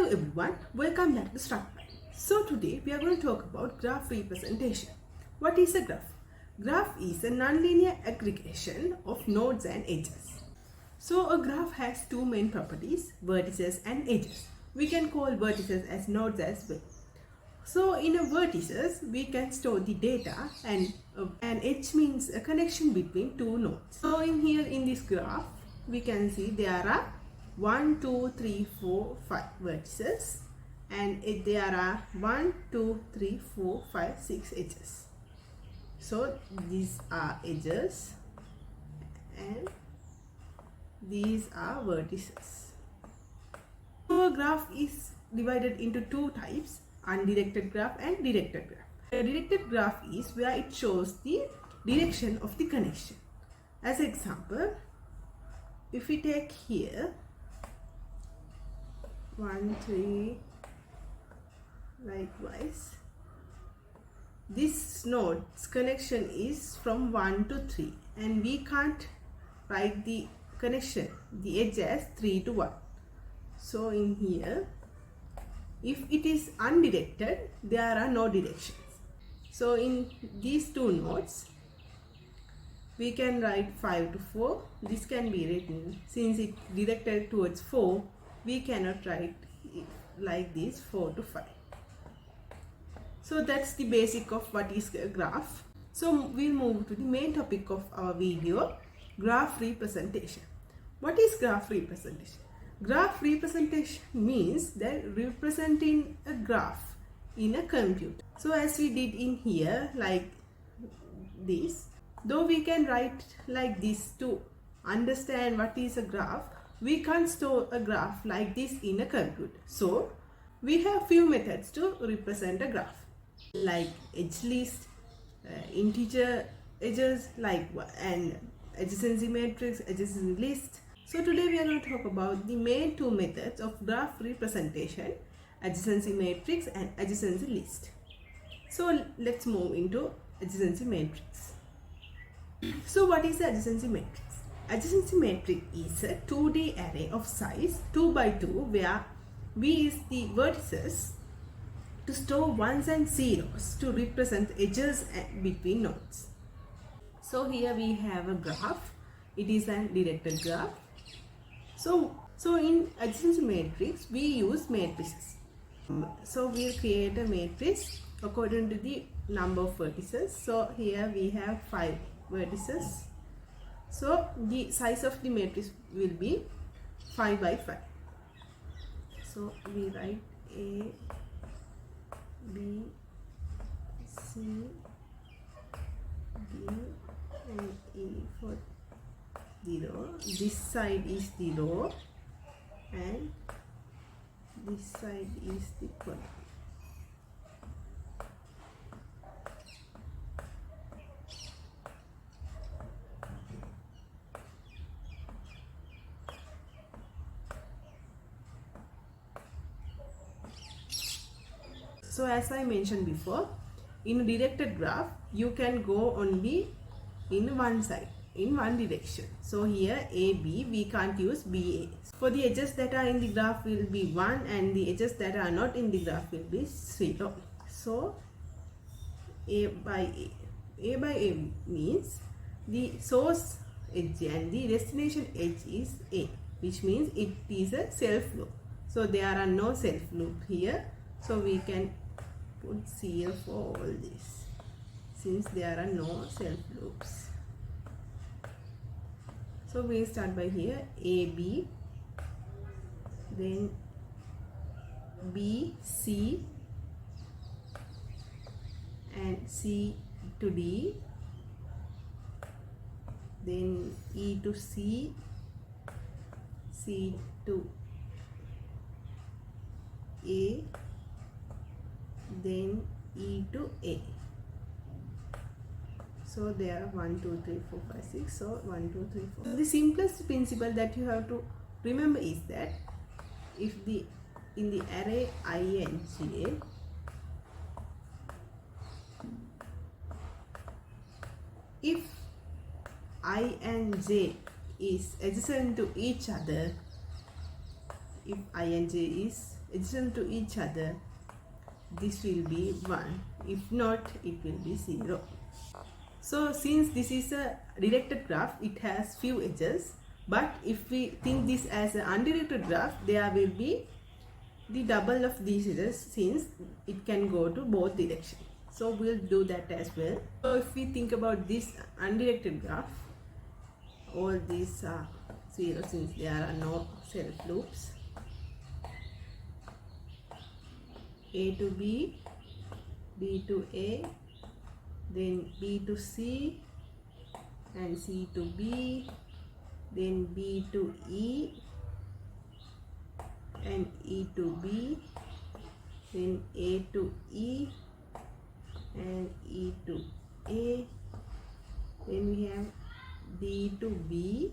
everyone, welcome back to StructPy. So today we are going to talk about graph representation. What is a graph? Graph is a nonlinear aggregation of nodes and edges. So a graph has two main properties, vertices and edges. We can call vertices as nodes as well. So in a vertices, we can store the data, and an edge means a connection between two nodes. So in this graph, we can see there are 1, 2, 3, 4, 5 vertices, and there are 1, 2, 3, 4, 5, 6 edges. So these are edges and these are vertices. So a graph is divided into two types, undirected graph and directed graph. A directed graph is where it shows the direction of the connection. As example, if we take here 1, 3, likewise, this node's connection is from 1 to 3, and we can't write the connection, the edge, as 3 to 1. So in here, if it is undirected, there are no directions. So in these two nodes, we can write 5 to 4. This can be written, since it directed towards 4, we cannot write it like this, 4 to 5. So that's the basic of what is a graph. So we'll move to the main topic of our video, graph representation. What is graph representation? Graph representation means that representing a graph in a computer. So as we did in here, like this, though we can write like this to understand what is a graph, we can't store a graph like this in a computer. So we have few methods to represent a graph, like edge list, integer edges, and adjacency matrix, adjacency list. So today we are going to talk about the main two methods of graph representation, adjacency matrix and adjacency list. So let's move into adjacency matrix. So what is the adjacency matrix? Adjacency matrix is a 2D array of size 2 by 2 where V is the vertices to store ones and zeros to represent edges between nodes. So here we have a graph. It is an directed graph. So in adjacency matrix, we use matrices. So we'll create a matrix according to the number of vertices. So here we have 5 vertices. So the size of the matrix will be 5 by 5. So we write A, B, C, D and E for 0. This side is 0 and this side is the column. So as I mentioned before, in a directed graph, you can go only in one side, in one direction. So here AB, we can't use BA. For the edges that are in the graph will be 1 and the edges that are not in the graph will be 0. So A by A. A by A means the source edge and the destination edge is A, which means it is a self loop. So there are no self loop here. So we can put 0 for all this, since there are no self loops. So we start by here AB, then B, C, and C to D, then E to C, C to A, then E to A. So there are 1, 2, 3, 4, 5, 6. So 1, 2, 3, 4. The simplest principle that you have to remember is that if in the array I and J, if I and J is adjacent to each other, if I and J is adjacent to each other, this will be 1. If not, it will be 0. So since this is a directed graph, it has few edges. But if we think this as an undirected graph, there will be the double of these edges, since it can go to both directions. So we'll do that as well. So if we think about this undirected graph, all these are 0 since there are no self loops. A to B, B to A, then B to C, and C to B, then B to E, and E to B, then A to E, and E to A, then we have D to B,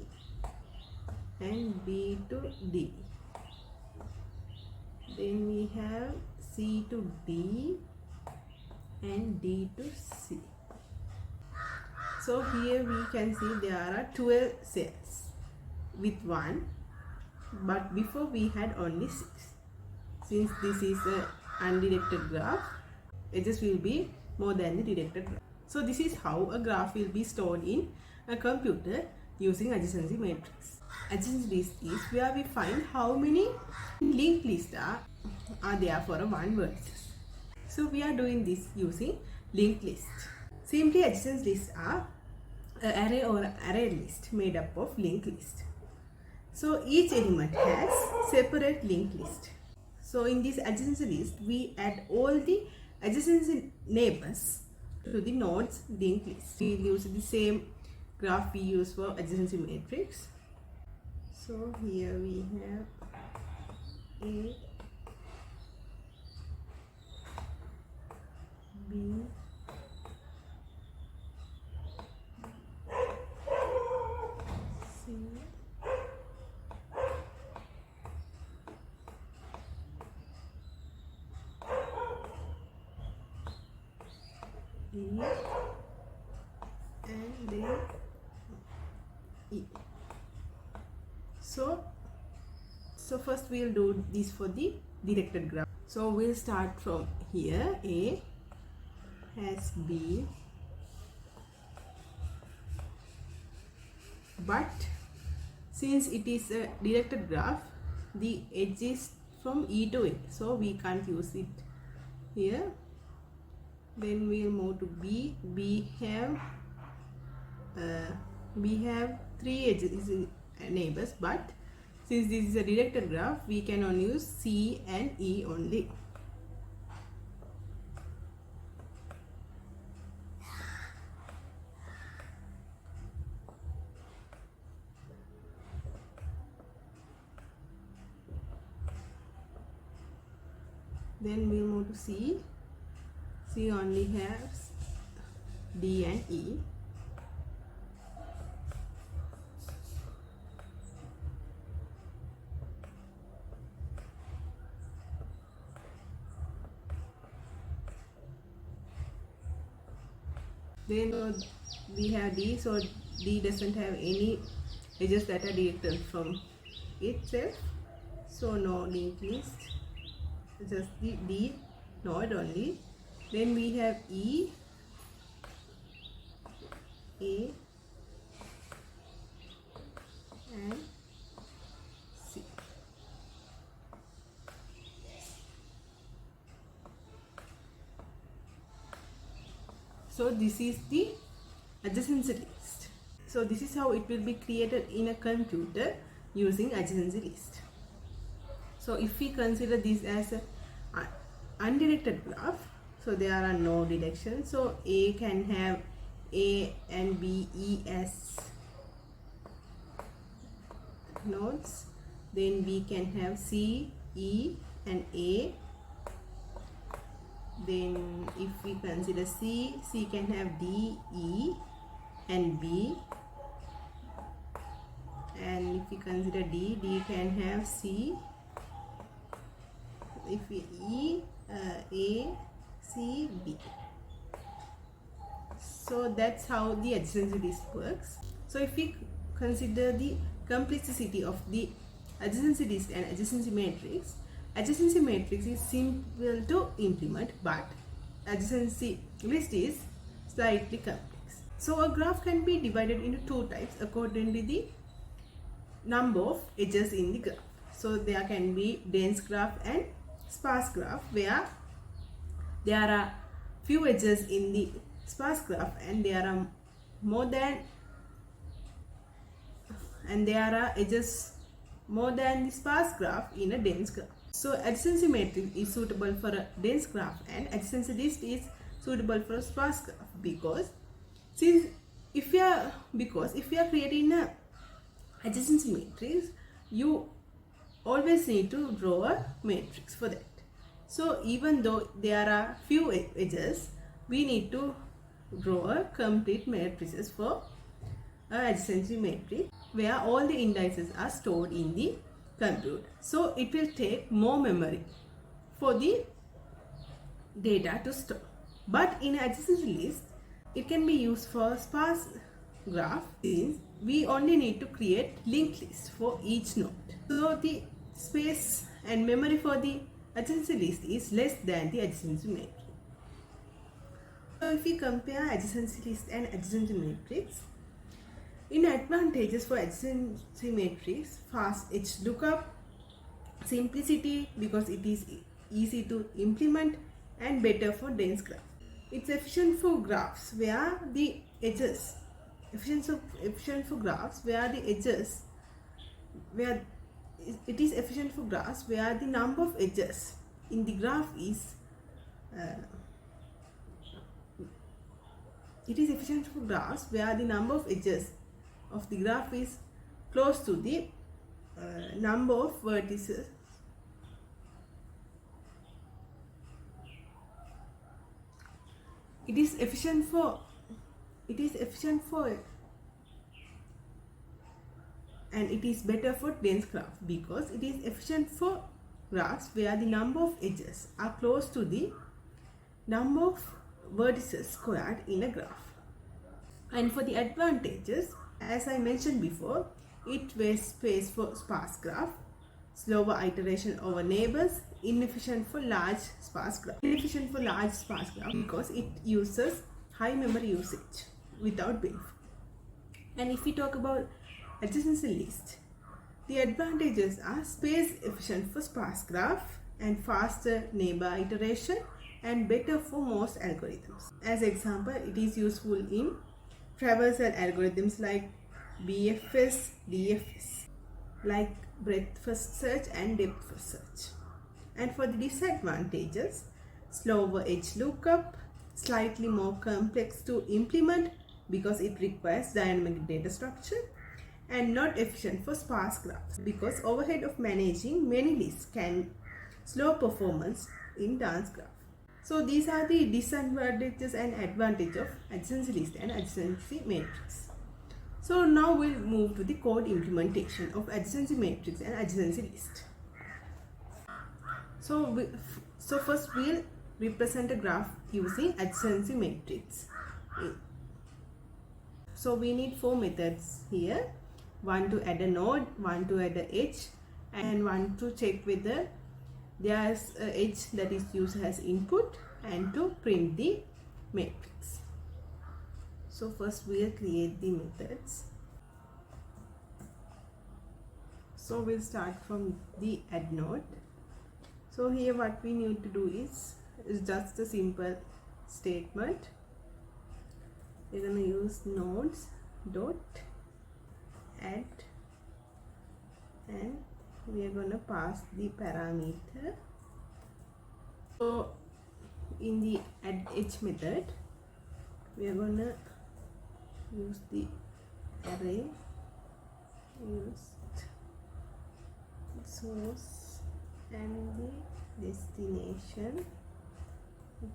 and B to D, then we have C to D, and D to C. So here we can see there are 12 cells with 1, but before we had only 6. Since this is a undirected graph, edges will be more than the directed graph. So this is how a graph will be stored in a computer using adjacency matrix. Adjacency list is where we find how many linked lists are there for a one vertex. So we are doing this using linked list. Simply adjacency lists are an array or array list made up of linked list. So each element has separate linked list. So in this adjacency list, we add all the adjacency neighbors to the nodes linked list. We will use the same graph we use for adjacency matrix. So here we have A, B, C, D, and then E. So first we'll do this for the directed graph. So we'll start from here. A has B, but since it is a directed graph, the edge is from E to A, so we can't use it here. Then we'll move to B. B have 3 edges neighbors, but since this is a directed graph, we can only use C and E only. Then we'll move to C. C only has D and E. Then we have D, so D doesn't have any edges that are directed from itself, so no linked list, just the D node only. Then we have E, A, and C. So this is the adjacency list. So this is how it will be created in a computer using adjacency list. So if we consider this as a undirected graph, so there are no directions. So A can have A and B, E as nodes. Then we can have C, E, and A. Then if we consider C, C can have D, E, and B. And if we consider D, D can have C. If we E, A, C, B. So that's how the adjacency list works. So if we consider the complexity of the adjacency list and adjacency matrix, adjacency matrix is simple to implement, but adjacency list is slightly complex. So a graph can be divided into two types according to the number of edges in the graph. So there can be dense graph and sparse graph, where there are few edges in the sparse graph and there are edges more than the sparse graph in a dense graph. So adjacency matrix is suitable for a dense graph and adjacency list is suitable for a sparse graph, because if you are creating a adjacency matrix, you always need to draw a matrix for that. So even though there are few edges, we need to draw a complete matrices for a adjacency matrix, where all the indices are stored in the computer. So it will take more memory for the data to store. But in adjacency list, it can be used for sparse graph, since we only need to create linked list for each node. So the space and memory for the adjacency list is less than the adjacency matrix. So if we compare adjacency list and adjacency matrix, in advantages for adjacency matrix: fast edge lookup, simplicity because it is easy to implement, and better for dense graph. It's efficient for graphs where the edges efficient for graphs where the edges where it is efficient for graphs where the number of edges in the graph is it is efficient for graphs where the number of edges of the graph is close to the number of vertices. It is efficient for and it is better for dense graph, because it is efficient for graphs where the number of edges are close to the number of vertices squared in a graph. And for the advantages, as I mentioned before, it wastes space for sparse graph, slower iteration over neighbors, inefficient for large sparse graph because it uses high memory usage without benefit. And if we talk about adjacency list, the advantages are space efficient for sparse graph and faster neighbor iteration and better for most algorithms. As example, it is useful in traversal algorithms like BFS, DFS, like breadth first search and depth first search. And for the disadvantages, slower edge lookup, slightly more complex to implement because it requires dynamic data structure, and not efficient for sparse graphs because overhead of managing many lists can slow performance in dense graph. So these are the disadvantages and advantages of adjacency list and adjacency matrix. So now we'll move to the code implementation of adjacency matrix and adjacency list. So first we'll represent a graph using adjacency matrix. So we need 4 methods here: one to add a node, one to add an edge, and one to check whether there's an edge that is used as input, and to print the matrix. So first we'll create the methods. So we'll start from the add node. So here what we need to do is just a simple statement. We're going to use nodes dot add, and we are going to pass the parameter. So in the add edge method, we are going to use the array used source and the destination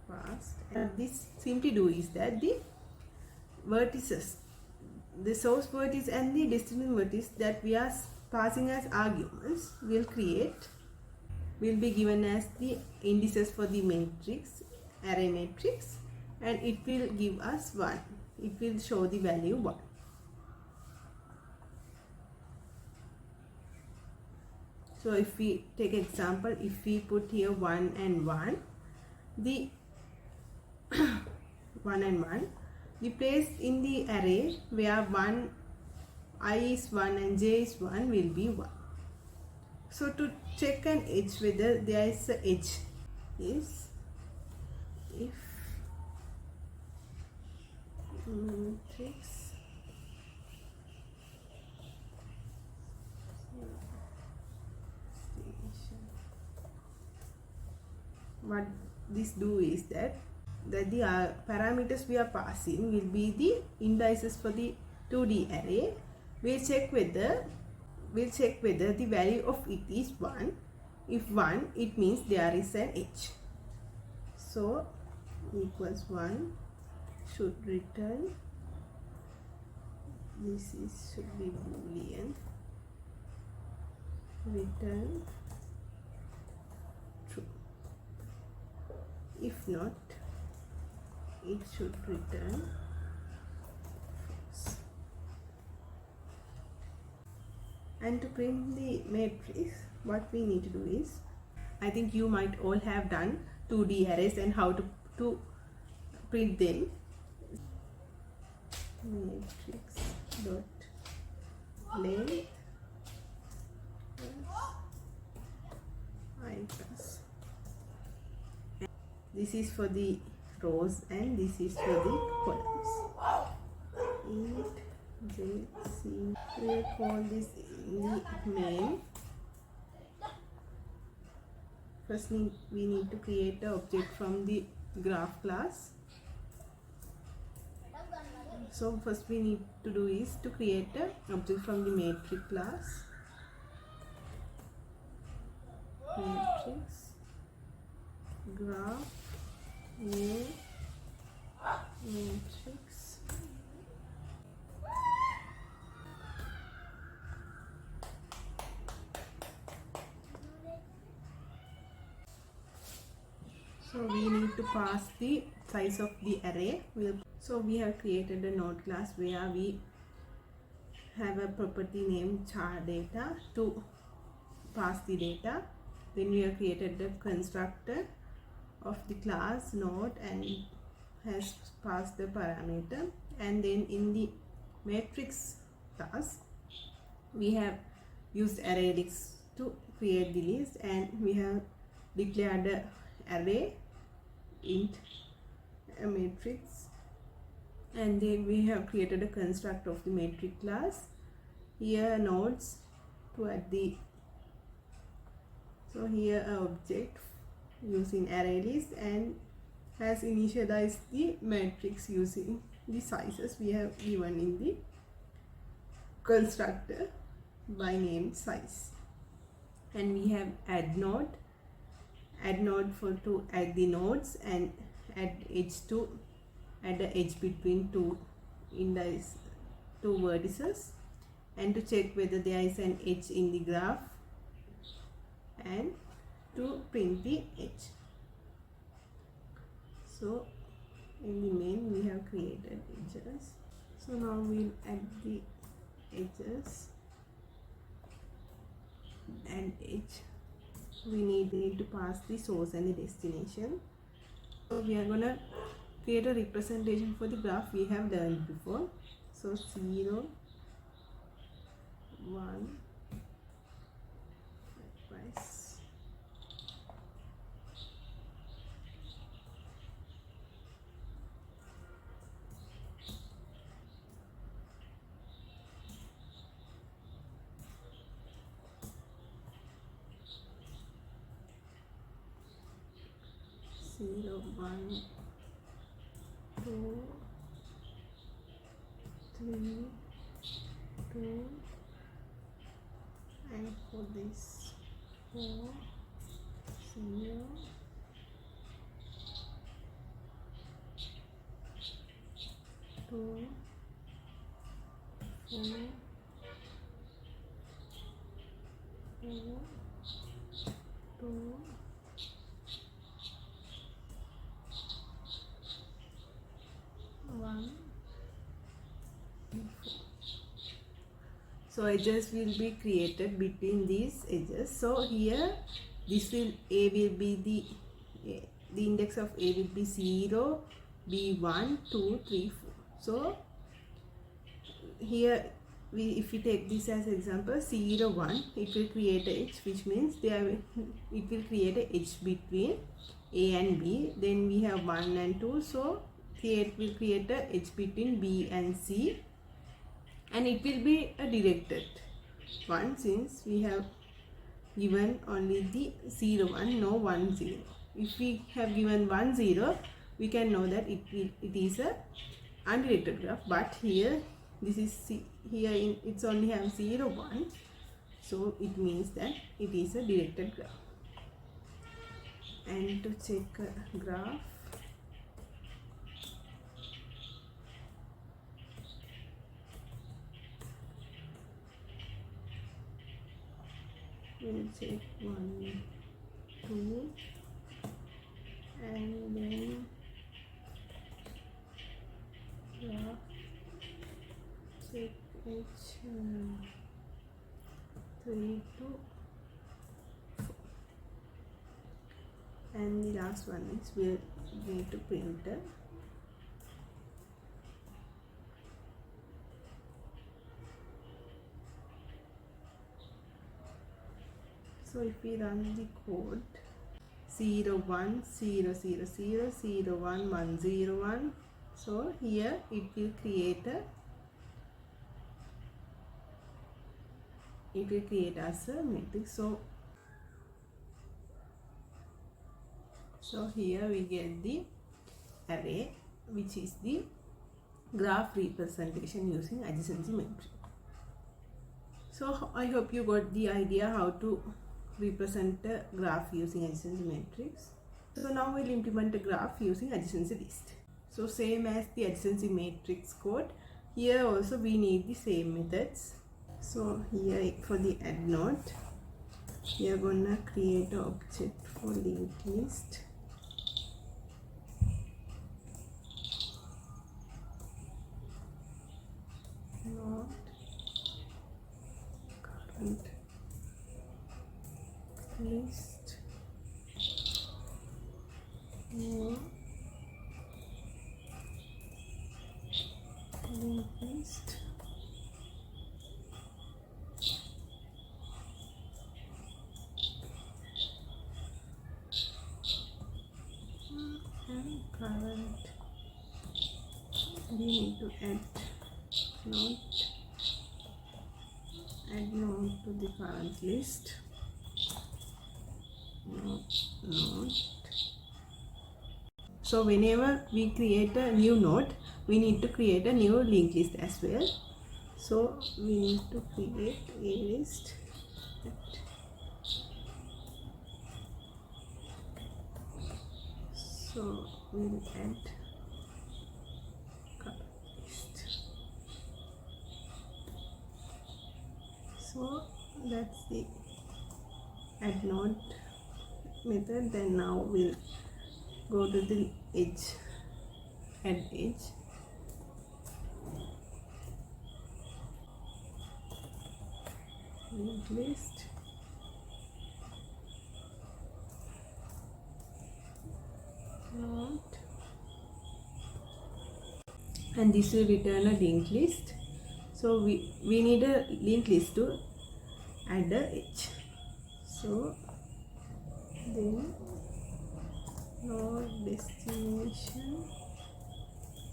passed. And this simply do is that the vertices, the source vertex and the destination vertex that we are passing as arguments will be given as the indices for the matrix, array matrix, and it will give us 1. It will show the value 1. So if we take example, if we put here 1 and 1, the 1 and 1, the place in the array where I is 1 and j is 1 will be 1. So to check an edge, whether there is a edge, is if matrix what this do is that the parameters we are passing will be the indices for the 2D array. We'll check whether the value of it is 1. If 1, it means there is an edge. So equals 1 should return, this is should be boolean, return true. If not, it should return false. And to print the matrix, what we need to do is, I think you might all have done 2D arrays and how to print them. Matrix dot length I plus. This is for the rows and this is for the columns. Adjacency. We'll call this in the main. First we need to create an object from the graph class. So first we need to do is to create an object from the matrix class. Matrix graph new matrix. So we need to pass the size of the array. So we have created a node class where we have a property named char data to pass the data. Then we have created the constructor of the class node and has passed the parameter. And then in the matrix class, we have used array list to create the list, and we have declared the array int a matrix, and then we have created a constructor of the matrix class. Here nodes to add the, so here an object using array list and has initialized the matrix using the sizes we have given in the constructor by name size. And we have add node for to add the nodes and add edge to add the edge between two vertices, and to check whether there is an edge in the graph and to print the edge. So in the main we have created edges. So now we'll add the edges and edge. We need to pass the source and the destination. So we are gonna create a representation for the graph we have learned before. So 0, 1, likewise. Zero, 1, 2, 3, 2, and for this 4, 0, 2, 4, 2, 1, So edges will be created between these edges. So here this will A will be the index of A will be 0, B 1, 2, 3, 4. So here if we take this as example 0, 1, it will create a edge, which means it will create a edge between A and B. Then we have 1 and 2, so here it will create a edge between B and C, and it will be a directed one since we have given only the 0, 1, no 1, 0. If we have given 1, 0, we can know that it is a undirected graph, but here this is it's only have 0, 1, so it means that it is a directed graph. And to check a graph, we'll check 1, 2, and then graph check H 3 to 4, and the last one is we'll need to printer. So if we run the code 0, 1, 0, 0, 0, 0, 1, 1, 0, 1, so here it will create as a matrix. So here we get the array, which is the graph representation using adjacency matrix. So I hope you got the idea how to represent a graph using adjacency matrix. So now we'll implement a graph using adjacency list. So same as the adjacency matrix code, here also we need the same methods. So here for the add node, we are gonna create an object for linked list. Node current list node linked list. And current, we need to add node to the current list. Node. So whenever we create a new node, we need to create a new linked list as well. So we need to create a list. So we'll add current list. So that's the add node method. Then now we'll go to the edge, add edge. Linked list. Node. And this will return a linked list. So we need a linked list to add a edge. So then node destination,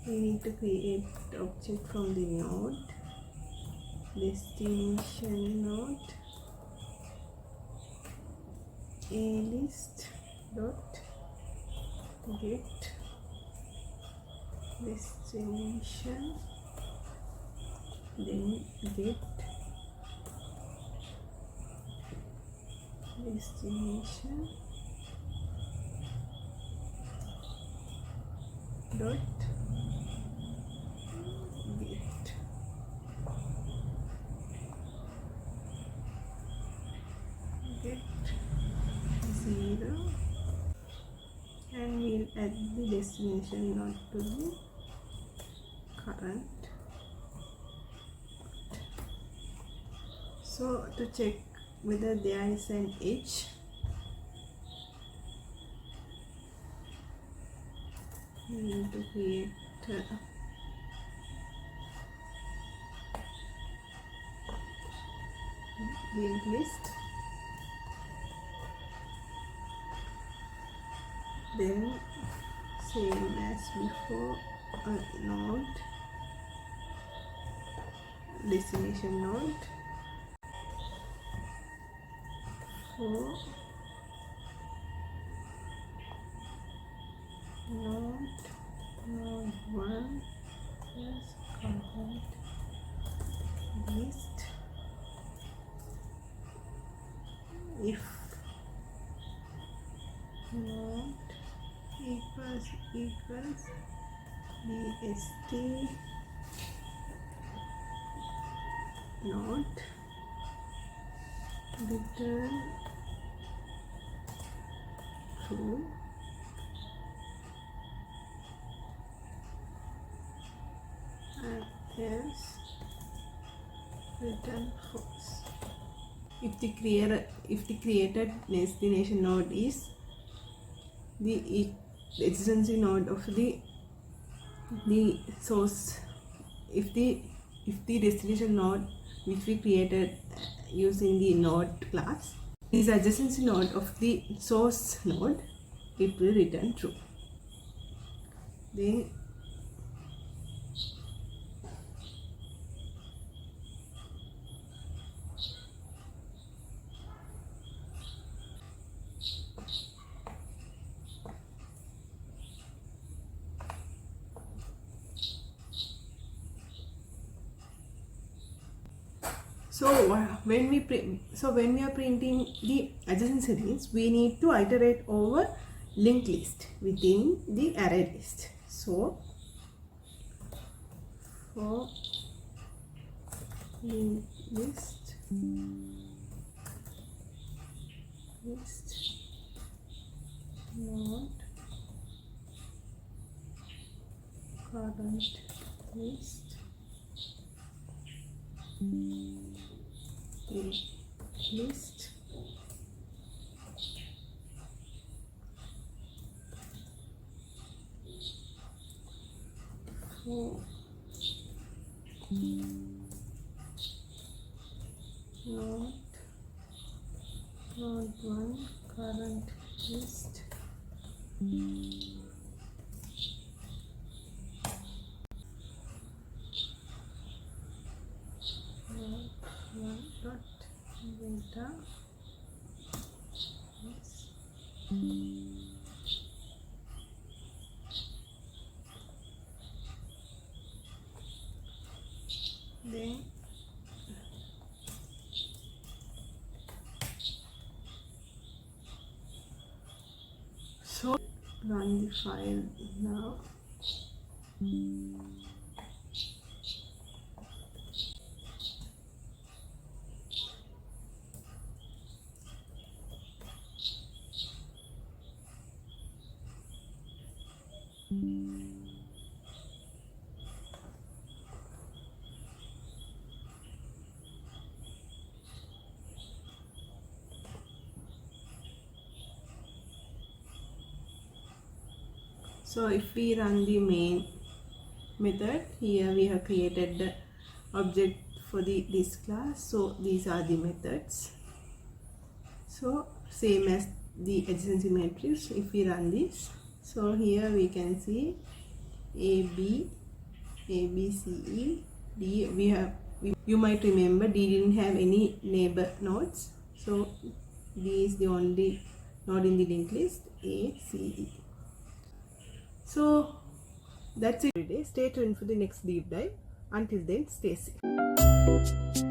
we need to create object from the node destination node a list dot get destination, then get destination dot get. Get 0, and we'll add the destination node to the current. So to check whether there is an edge, we need to create a linked list. Then same as before, a node, destination node for node 1 plus content list. If node equals bst node, return true, and else return false. If the created destination node is the adjacency node of the source, if the destination node which we created using the node class is adjacency node of the source node, it will return true. Then when we are printing the adjacency list, we need to iterate over linked list within the array list. So for linked list node current list list for node 1 current list node 1 dot data yes. Then so run the file now. So if we run the main method, here we have created the object for this class. So these are the methods. So same as the adjacency matrix, if we run this, so here we can see A, B, C, E, D. You might remember D didn't have any neighbor nodes. So D is the only node in the linked list, A, C, E. So that's it today. Stay tuned for the next deep dive. Until then, stay safe.